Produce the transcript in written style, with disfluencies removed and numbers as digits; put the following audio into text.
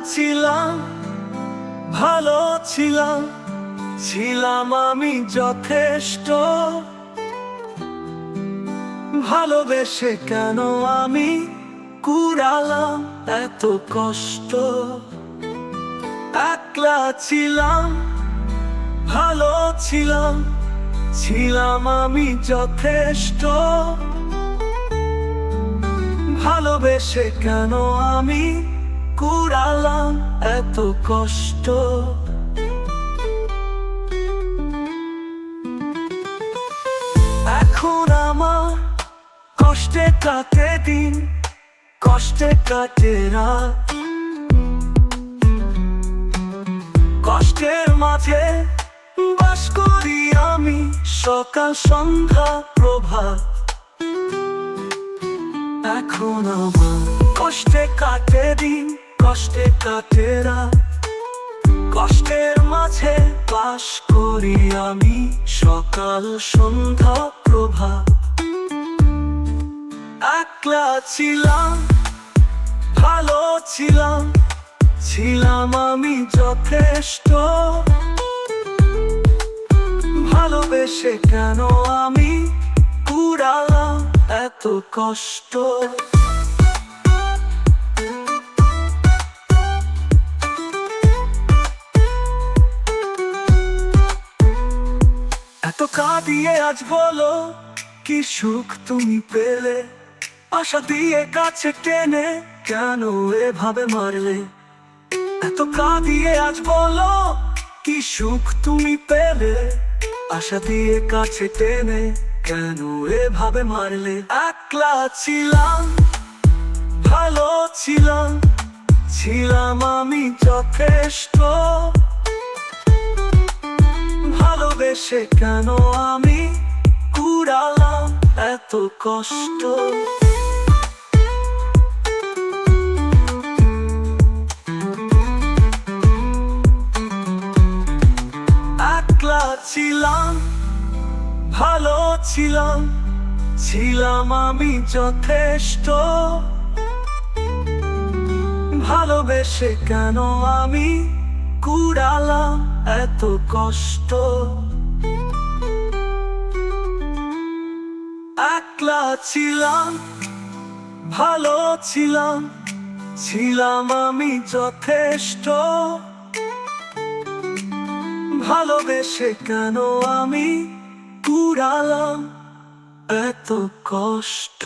ছিলাম, ভালো ছিলাম, ছিলাম আমি যথেষ্ট। ভালোবেসে কেন আমি কুড়ালাম এত কষ্ট। একলা ছিলাম, ভালো ছিলাম, ছিলাম আমি যথেষ্ট। ভালোবেসে কেন আমি কুড়ালাম এত কষ্ট। এখন আমার কষ্টে কাটে দিন, কষ্টে কাটে রাত। কষ্টের মাঝে বাস করি আমি সকাল সন্ধ্যা প্রভাত। এখন আমার কষ্টে কাটে দিন, কষ্টে কাটে রাত। কষ্টের মাঝে বাস করি আমি সকাল সন্ধ্যা প্রভাত। একলা ছিলাম, ভালো ছিলাম, ছিলাম আমি যথেষ্ট। ভালোবেসে কেন আমি কুড়ালাম এত কষ্ট। এত কাঁদিয়ে আজ বলো কি সুখ তুমি পেলে। আশা দিয়ে কাছে টেনে কেন এভাবে মারলে। এত কাঁদিয়ে আজ বলো কি সুখ তুমি পেলে। আশা দিয়ে কাছে টেনে কেন এভাবে মারলে। একলা ছিলাম, ভালো ছিলাম, ছিলাম আমি যথেষ্ট। ভালোবেসে কেন আমি কুড়ালাম এত কষ্ট। একলা ছিলাম, ভালো ছিলাম, ছিলাম আমি যথেষ্ট। ভালোবেসে কেন আমি কুড়ালাম এত কষ্ট। একলা ছিলাম, ভালো ছিলাম, ছিলাম আমি যথেষ্ট। ভালোবেসে কেন আমি কুড়ালাম এত কষ্ট।